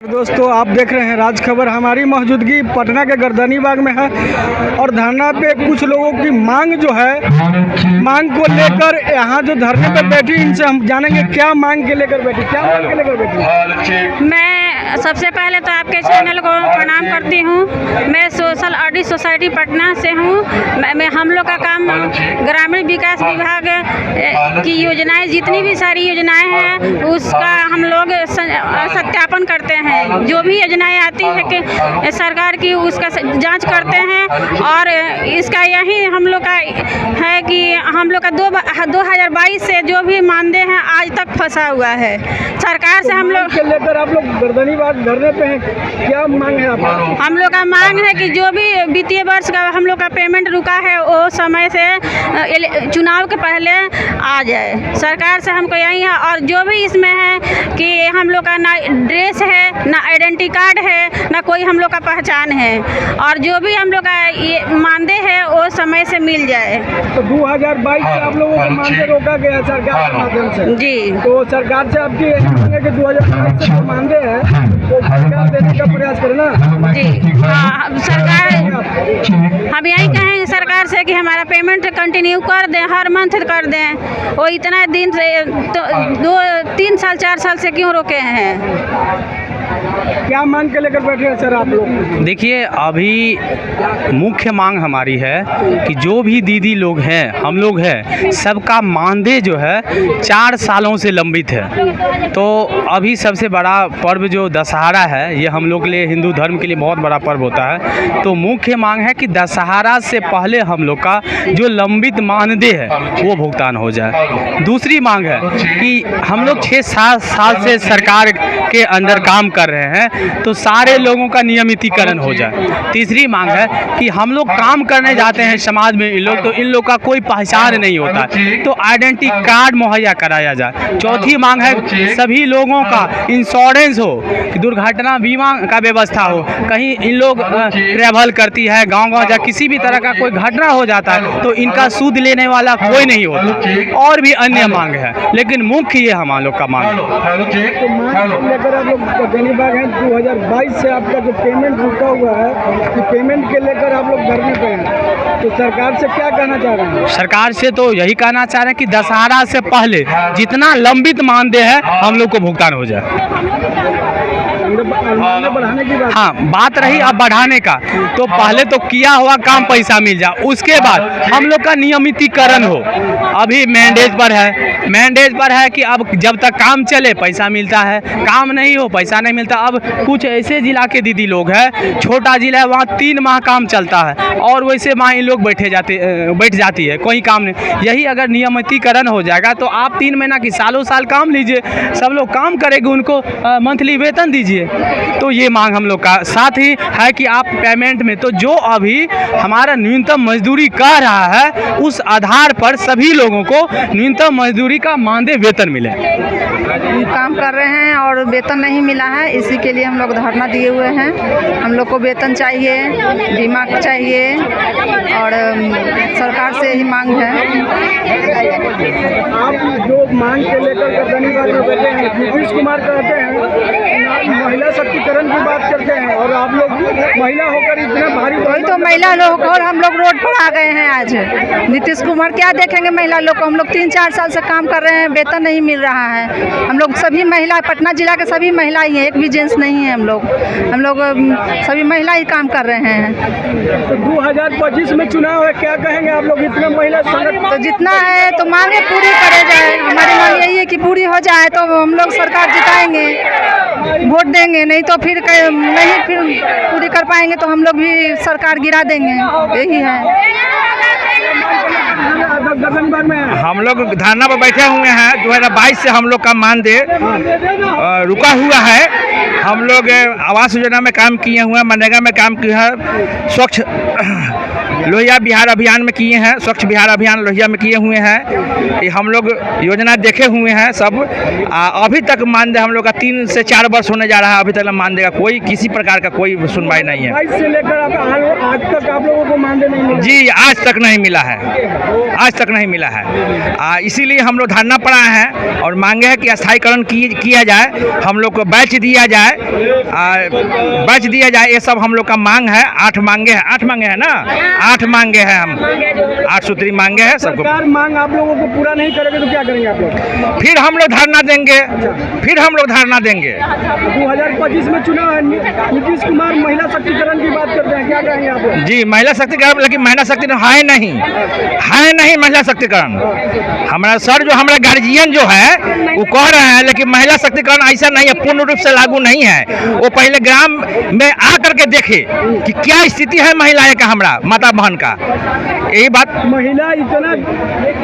दोस्तों आप देख रहे हैं राज खबर। हमारी मौजूदगी पटना के गर्दनी बाग में है और धरना पे कुछ लोगों की मांग जो है, मांग को लेकर यहाँ जो धरने पे बैठी, इनसे हम जानेंगे क्या मांग के लेकर बैठी, क्या मांग के लेकर बैठी। मैं सबसे पहले तो आपके चैनल को प्रणाम करती हूँ। मैं सोशल ऑडिट सोसाइटी पटना से हूँ। मैं हम लोग का काम ग्रामीण विकास विभाग की योजनाएं, जितनी भी सारी योजनाएं हैं उसका हम लोग सत्यापन करते हैं। जो भी योजनाएं आती है कि सरकार की, उसका जांच करते हैं। और इसका यही हम लोग का है कि हम लोग का 2022 से जो भी मानदेय हैं आज तक फंसा हुआ है सरकार से। हम लोग लेकर आप लोग गर्दनी बाग धरने पे हैं, क्या मांग है आपका? हम लोग का मांग है कि जो भी वित्तीय वर्ष का हम लोग का पेमेंट रुका है वो समय से चुनाव के पहले आ जाए। सरकार से हमको यही है। और जो भी इसमें है कि हम लोग का ना ड्रेस है, ना आइडेंटिटी कार्ड है, ना कोई हम लोग का पहचान है। और जो भी हम लोग का ये मानदेय है वो समय से मिल जाए। तो 2022 से आप लोगों को मानदेय रोका गया सरकार के माध्यम से जी। तो सरकार से आपकी मांग है कि 2022 से जो मानदेय है तो सरकार देने का प्रयास करना। जी हाँ, सरकार हम यही कहेंगे सरकार से कि हमारा पेमेंट कंटिन्यू कर दें, हर मंथ कर दें। वो इतना दिन से तो 2-3 साल 4 साल से क्यों रोके हैं? क्या मांग के लेकर बैठे हैं सर आप लोग? देखिए, अभी मुख्य मांग हमारी है कि जो भी दीदी लोग हैं, हम लोग हैं, सबका मानदेय जो है 4 सालों से लंबित है। तो अभी सबसे बड़ा पर्व जो दशहरा है, ये हम लोग के लिए, हिंदू धर्म के लिए बहुत बड़ा पर्व होता है। तो मुख्य मांग है कि दशहरा से पहले हम लोग का जो लंबित मानदेय है वो भुगतान हो जाए। दूसरी मांग है कि हम लोग 6-7 साल से सरकार के अंदर काम कर रहे हैं, तो सारे लोगों का नियमितीकरण हो जाए। तीसरी मांग है कि हम लोग काम करने जाते हैं समाज में, इन लोग का कोई पहचान नहीं होता, तो आइडेंटिटी कार्ड मुहैया कराया जाए। चौथी मांग है सभी लोगों का इंश्योरेंस हो, दुर्घटना बीमा का व्यवस्था हो। कहीं इन लोग ट्रैवल करती है, गाँव जा किसी भी तरह का कोई घटना हो जाता है तो इनका सूद लेने वाला कोई नहीं होता। और भी अन्य मांग है, लेकिन मुख्य ये हम लोग का मांग है। तो मांग लेकर आप लोग गर्दनी बाग हैं, 2022 से आपका जो पेमेंट रुका हुआ है, कि पेमेंट के लेकर आप लोग धरने पे हैं, तो सरकार से क्या कहना चाह रहे हैं? सरकार से तो यही कहना चाह रहे हैं कि दशहरा से पहले जितना लंबित मानदेय है हम लोग को भुगतान हो जाए। बढ़ाने की बात। हाँ, बात रही अब बढ़ाने का, तो पहले तो किया हुआ काम पैसा मिल जाए, उसके बाद हम लोग का नियमितीकरण हो। अभी मैंडेज पर है कि अब जब तक काम चले पैसा मिलता है, काम नहीं हो पैसा नहीं मिलता। अब कुछ ऐसे जिला के दीदी लोग हैं, छोटा जिला है, वहाँ 3 माह काम चलता है और वैसे माह इन लोग बैठ जाती है, कोई काम नहीं। यही अगर नियमितीकरण हो जाएगा तो आप 3 महीना की सालों साल काम लीजिए, सब लोग काम करेंगे, उनको मंथली वेतन दीजिए। तो ये मांग हम लोग का। साथ ही है कि आप पेमेंट में तो जो अभी हमारा न्यूनतम मजदूरी कह रहा है उस आधार पर सभी लोगों को न्यूनतम मजदूरी का मानदेय वेतन मिले। काम कर रहे हैं और वेतन नहीं मिला है, इसी के लिए हम लोग धरना दिए हुए हैं। हम लोग को वेतन चाहिए, बीमा चाहिए और सरकार से ही मांग है। आप जो मांग के लेकर गर्दनी बाग में बैठे हैं, नीतीश कुमार कहते हैं महिला शक्तिकरण की बात करते हैं और आप लोग महिला होकर इतना भारी, वही तो महिला लोग और हम लोग रोड पर आ गए हैं आज। नीतीश कुमार क्या देखेंगे महिला लोग को? हम लोग 3-4 साल से काम कर रहे हैं, वेतन नहीं मिल रहा है। हम लोग सभी महिला, पटना जिला के सभी महिला ही हैं, एक भी जेंट्स नहीं है। हम लोग सभी महिला ही काम कर रहे हैं। तो 2025 में चुनाव है, क्या कहेंगे आप लोग? इतने महिला संगठन तो जितना है तो मांगे पूरी करे जाए। हमारी मांग यही है कि पूरी हो जाए तो हम लोग सरकार जिताएंगे, वोट देंगे। नहीं तो फिर नहीं फिर पूरी कर पाएंगे तो हम लोग भी सरकार गिरा देंगे। यही है। हम लोग धरना पर बैठे हुए हैं। 2022 से हम लोग का मानदेय रुका हुआ है। हम लोग आवास योजना में काम किए हुए हैं, मनरेगा में काम किए हैं, स्वच्छ लोहिया बिहार अभियान में किए हैं, स्वच्छ बिहार अभियान लोहिया में किए हुए हैं। ये हम लोग योजना देखे हुए हैं सब। अभी तक मानदेय हम लोग का 3 से 4 वर्ष होने जा रहा है, अभी तक मानदेय का कोई किसी प्रकार का कोई सुनवाई नहीं है। 22 से लेकर आज तक आप लोगों को मानदेय नहीं मिला? जी आज तक नहीं मिला है, आज तक नहीं मिला है। इसीलिए हम लोग धरना पर आए हैं और मांगे है कि स्थायीकरण किया जाए, हम लोग को बैच दिया जाए, बैच दिया जाए। ये सब हम लोग का मांग है। 8 मांगे हैं, 8 मांगे हैं ना, 8 मांगे हैं, हम 8 सूत्री मांगे हैं सबको। सरकार मांग आप लोगों को पूरा नहीं करेगी तो क्या करेंगे आप लोग? फिर हम लोग धरना देंगे, फिर हम लोग धरना देंगे। 2025 में चुनाव है, नीतीश कुमार महिला शक्तिकरण की बात करते हैं, क्या कहेंगे आप लोग? जी महिला शक्तिकरण, लेकिन महिला शक्तिकरण है नहीं, है नहीं महिला शक्तिकरण। हमारा सर जो हमारा गार्जियन जो है वो कह रहे हैं, लेकिन महिला शक्तिकरण ऐसा नहीं है, पूर्ण रूप से लागू नहीं है। वो पहले ग्राम में आ करके देखे कि क्या स्थिति है महिलाएं का, हमारा माता बहन का। यही बात। महिला इतना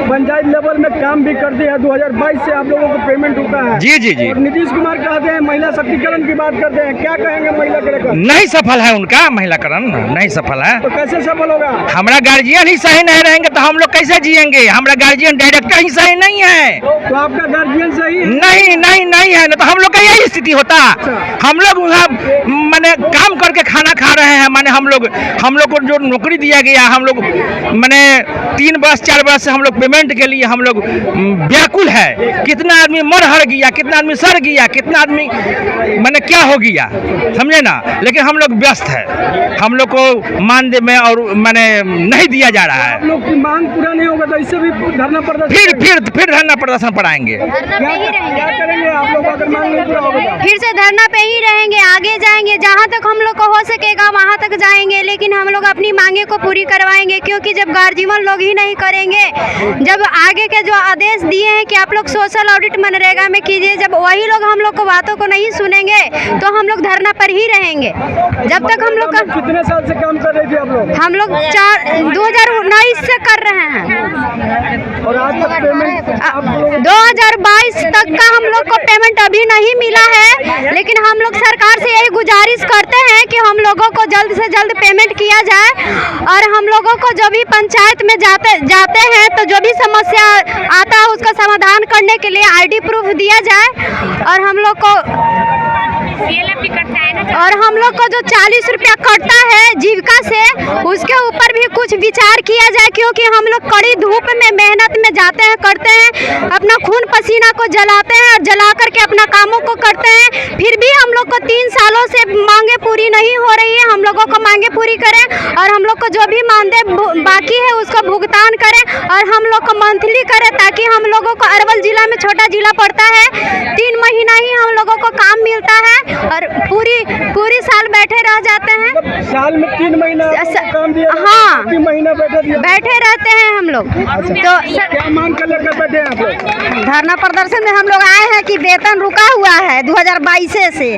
पंचायत लेवल में काम भी करती है, 2022 से आप लोगों को पेमेंट रुका है। जी जी जी। और नीतीश कुमार कहते हैं महिला शक्तिकरण की बात करते हैं, क्या कहेंगे महिला के लेकर? नहीं सफल है उनका महिलाकरण, नहीं सफल है। तो कैसे सफल होगा? हमारा गार्जियन ही सही नहीं रहेंगे तो हम लोग कैसे जिएंगे? हमारा गार्जियन डायरेक्टर ही सही नहीं है। तो आपका गार्जियन सही है? नहीं नहीं नहीं है ना, तो हम लोग का यही स्थिति होता। हम लोग वहाँ माने काम करके खाना खा रहे हैं, माने हम लोग को जो नौकरी दिया गया, हम लोग माने 3 वर्ष 4 वर्ष से हम लोग पेमेंट के लिए हम लोग व्याकुल है। कितना आदमी मर हर गया, कितना आदमी सड़ गया, कितना आदमी माने क्या हो गया, समझे ना। लेकिन हम लोग व्यस्त है, हम लोग को मानदेय में और माने नहीं दिया जा रहा है। आप लोग की मांग पूरा नहीं होगा तो इससे भी धरना प्रदर्शन? फिर धरना प्रदर्शन पर आएंगे। क्या करेंगे आप लोग अगर मांग नहीं पूरा होगा? फिर से धरना पे ही रहेंगे, आगे जाएंगे, जहाँ तक हम लोग को हो सकेगा वहाँ तक जाएंगे, लेकिन हम लोग अपनी मांगे को पूरी करवाएंगे। क्योंकि जब गार्जियन लोग ही नहीं करेंगे, जब आगे के जो आदेश दिए हैं कि आप लोग सोशल ऑडिट मनरेगा में कीजिए, जब वही लोग हम लोग को बातों को नहीं सुनेंगे तो हम लोग धरना पर ही रहेंगे। जब तक हम लोग का कितने साल से काम कर रहे थे आप लोग? हम लोग 2019 से कर रहे हैं और आज तक पेमेंट 2022 तक का हम लोग को पेमेंट अभी नहीं मिला है। लेकिन हम लोग सरकार से यही गुजारिश करते हैं कि हम लोगों को जल्द से जल्द पेमेंट किया जाए, और हम लोगों को जो भी पंचायत में जाते हैं तो जो भी समस्या आता है उसका समाधान करने के लिए आईडी प्रूफ दिया जाए, और हम लोग को जो 40 रुपया कटता है जीविका से, उसके ऊपर भी कुछ विचार किया जाए। क्योंकि हम लोग कड़ी धूप में मेहनत में जाते हैं, करते हैं, अपना खून पसीना को जलाते हैं और जला करके अपना कामों को करते हैं। फिर भी हम लोग को 3 सालों से मांगे पूरी नहीं हो रही है। हम लोगों को मांगे पूरी करें और हम लोग को जो भी मानदेय बाकी है उसको भुगतान करें, और हम लोग को मंथली करें, ताकि हम लोगों को अरवल जिला में छोटा जिला पड़ता है, 3 महीना ही हम लोगों को काम मिलता है और पूरी साल बैठे रह जाते हैं। साल में 3 महीना काम दिया? हाँ, 3 महीना बैठे रहते हैं हम लोग। तो क्या मांग कर लेकर बैठे हैं आप लोग? धरना प्रदर्शन में हम लोग आए हैं कि वेतन रुका हुआ है 2022 से,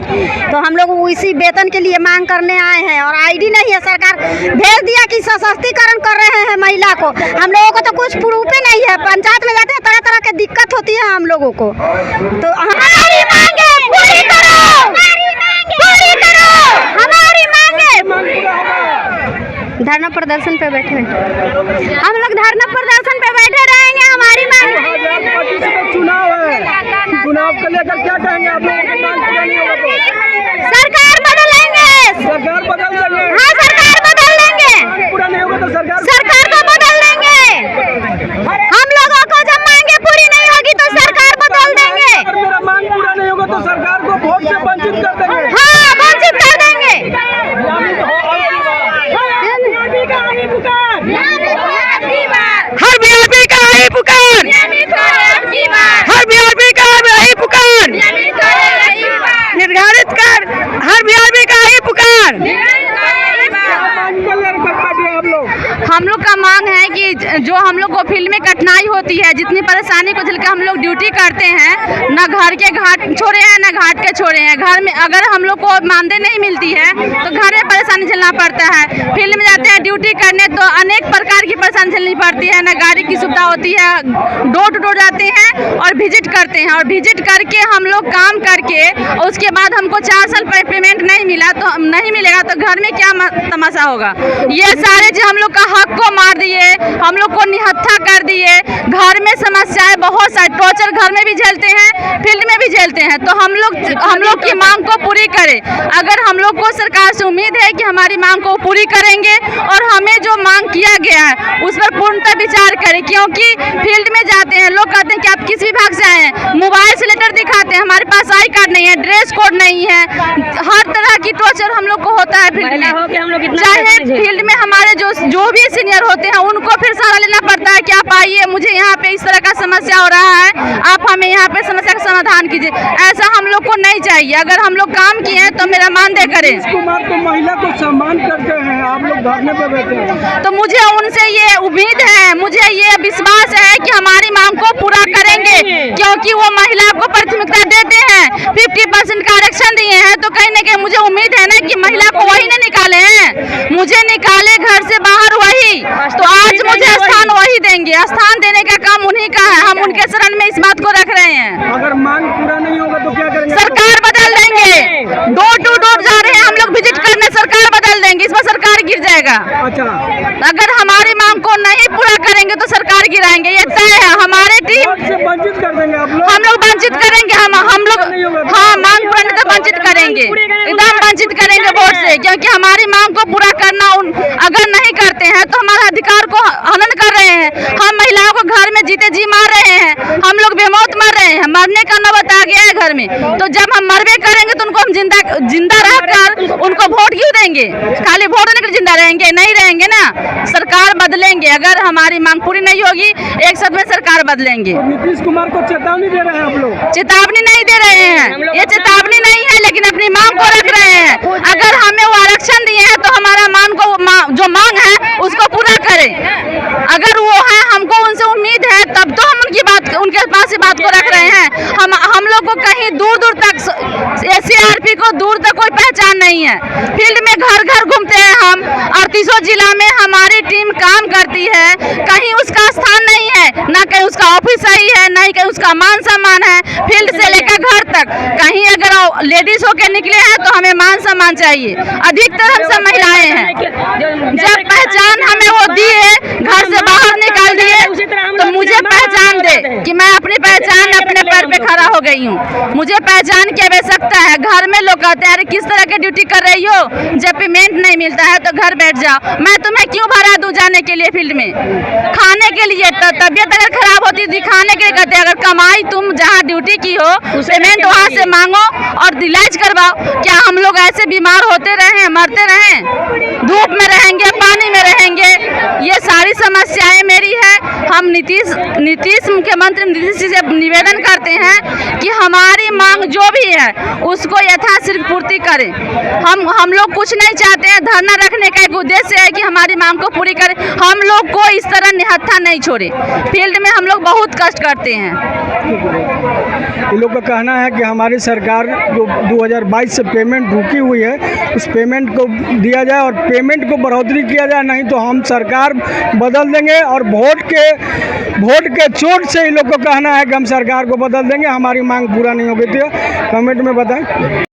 तो हम लोग उसी वेतन के लिए मांग करने आए हैं। और आईडी नहीं है, सरकार भेज दिया कि सशक्तिकरण कर रहे हैं महिला को। हम लोगों को तो कुछ प्रूफ ही नहीं है। पंचायत में जाते हैं, तरह तरह की दिक्कत होती है हम लोगों को। तो हमारी मांगे पूरी करो, पूरी करो हमारी मांगे। धरना प्रदर्शन पे बैठे हम लोग, धरना प्रदर्शन पे बैठे रहेंगे। हमारी मांग चुनाव है, चुनाव को लेकर क्या कहेंगे आप लोगों की मांग पूरा नहीं होगा तो? सरकार बदलेंगे, सरकार बदल देंगे। हाँ सरकार बदल देंगे, पूरा नहीं होगा तो सरकार को बदल देंगे। हम लोगों को जब मांगे पूरी नहीं होगी तो सरकार बदल देंगे। अगर मेरा मांग पूरा नहीं होगा तो सरकार को वोट से वंचित कर देंगे। हाँ, वंचित कर देंगे। हर बीआरपी का यही पुकार, हर बीआरपी का यही पुकार, निर्धारित कर, हर बीआरपी का यही पुकार। आप लोग हम लोग का मांग है कि जो हम लोग को फील्ड में कठिनाई होती है, जितनी परेशानी को झेल के हम लोग ड्यूटी करते हैं, ना घर के घाट छोड़े हैं ना घाट के छोड़े हैं। घर में अगर हम लोग को मानदेय नहीं मिलती है तो घर में परेशानी झेलना पड़ता है। फील्ड में जाते हैं ड्यूटी करने तो अनेक प्रकार की परेशानी झेलनी पड़ती है, ना गाड़ी की सुविधा होती है। डोर टू डोर जाते हैं और विजिट करते हैं, और विजिट करके हम लोग काम करके उसके बाद हमको 4 साल पेमेंट नहीं मिला तो नहीं मिलेगा तो घर में क्या तमाशा होगा। ये सारे जो हम लोग का हक को मार दिए, हम लोग को निहत्था कर दिए। घर में समस्याएं बहुत सारी, टॉर्चर घर में भी झेलते हैं, फील्ड में भी झेलते हैं। तो हम लोग की मांग को पूरी करें। अगर हम लोग को सरकार से उम्मीद है कि हमारी मांग को पूरी करेंगे और हमें जो मांग किया गया है उस पर पूर्णतः विचार करें, क्योंकि फील्ड में जाते हैं लोग कहते हैं कि आप किस विभाग से आए हैं, मोबाइल से लेटर दिखाते हैं, हमारे पास आई कार्ड नहीं है, ड्रेस कोड नहीं है, हर तरह की टॉर्चर हम लोग को होता है फील्ड में। चाहे फील्ड में हमारे जो भी सीनियर होते हैं उनको फिर सहारा लेना पड़ता है कि आप आइए, मुझे यहाँ पे इस तरह का समस्या हो रहा है, आप हमें यहाँ पे समस्या का समाधान कीजिए। ऐसा हम लोग को नहीं चाहिए। अगर हम लोग काम किए हैं तो मेरा मानदेय करें। कुमार तो महिला को सम्मान करते हैं, आप लोग धरने पे बैठे हैं, तो मुझे उनसे ये उम्मीद है, मुझे ये विश्वास है कि हमारी मांग को पूरा करेंगे, क्योंकि वो महिला को प्राथमिकता देते हैं, 50% का आरक्षण दिए हैं। तो कहीं न कहीं मुझे उम्मीद है ना कि महिला को वही न निकाले हैं, मुझे निकाले घर से बाहर वही, तो आज मुझे स्थान वही देंगे। स्थान देने का काम उन्हीं का है, हम उनके शरण में इस बात को रख रहे हैं। अगर मांग पूरा नहीं होगा तो क्या करेंगे? सरकार बदल देंगे। डोर टू डोर जा रहे हैं हम लोग विजिट करने, सरकार बदल देंगे, इस पर सरकार गिर जाएगा। अच्छा, अगर हमारी मांग को नहीं पूरा करेंगे तो सरकार गिराएंगे, ये तय है। हमारे टीम वोट से वंचित कर देंगे आप लोग? हम लोग वंचित करेंगे, हम लोग हाँ मांग पूरा नहीं तो वंचित करेंगे, एकदम वंचित करेंगे वोट से, क्योंकि हमारी मांग को पूरा करना अगर नहीं करते हैं तो हमारे अधिकार को हनन कर रहे हैं। हम महिलाओं को घर में जीते जी मार रहे हैं, हम लोग बेमौत मर रहे हैं, मरने का नौबत आ गया है घर में। तो जब हम मरबे करेंगे तो उनको हम जिंदा रहकर उनको वोट क्यों देंगे? खाली वोट देने के लिए जिंदा रहेंगे? नहीं रहेंगे ना। सरकार बदलेंगे, अगर हमारी मांग पूरी नहीं होगी एक साथ में सरकार बदलेंगे। तो नीतीश कुमार को चेतावनी दे रहे हैं आप लोग? चेतावनी नहीं दे रहे हैं, ये चेतावनी नहीं है, लेकिन अपनी मांग को रख रहे हैं। अगर हमें वो आरक्षण दिए हैं तो हमारा जो मांग है उसको पूरा करें। अगर वो है, हमको उनसे उम्मीद है, तब तो हम उनके पास ही बात को रख रहे हैं। हम लोग को कहीं दूर दूर तक SCRP को दूर तक कोई पहचान नहीं है। फील्ड में घर घर घूमते हैं हम, 38 जिला में हमारी टीम काम करती है, कहीं उसका स्थान नहीं है, ना कहीं उसका ऑफिस सही है, ना ही कहीं उसका मान सम्मान है। फील्ड से लेकर घर तक कहीं अगर लेडीज होके निकले हैं तो हमें मान सम्मान चाहिए। अधिकतर हम सब महिलाएं हैं, जब पहचान हमें वो दिए, घर से बाहर निकाल दिए, तो मुझे पहचान दे कि मैं अपनी पहचान अपने पैर पे खड़ा हो गई हूँ। मुझे पहचान की आवश्यकता है। घर में लोग कहते हैं अरे किस तरह की ड्यूटी कर रही हो, जब पेमेंट नहीं मिलता है तो घर बैठ जाओ। मैं तुम्हें क्यों भरा दूं जाने के लिए फील्ड में? खाने के लिए, तबियत अगर खराब होती है दिखाने के लिए कहते हैं, अगर कमाई तुम जहाँ ड्यूटी की हो पेमेंट वहाँ से मांगो और इलाज करवाओ। क्या हम लोग ऐसे बीमार होते रहे, मरते रहे, धूप में रहेंगे, पानी में रहेंगे? ये सारी समस्याएं मेरी है। हम नीतीश मुख्यमंत्री नीतीश जी से निवेदन करते हैं कि हमारी मांग जो भी है उसको यथाशीघ्र पूर्ति करें। हम लोग कुछ नहीं चाहते हैं, धरना रखने का एक उद्देश्य है कि हमारी मांग को पूरी करें। हम लोग को इस तरह निहत्था नहीं छोड़े। फील्ड में हम लोग बहुत कष्ट करते हैं। इन लोग का कहना है कि हमारी सरकार जो 2022 से पेमेंट रुकी हुई है उस पेमेंट को दिया जाए और पेमेंट को बढ़ोतरी किया जाए, नहीं तो हम सरकार बदल देंगे। और वोट के चोट से इन लोग को कहना है कि हम सरकार को बदल देंगे, हमारी मांग पूरा नहीं होगी। तो कमेंट में बताएं।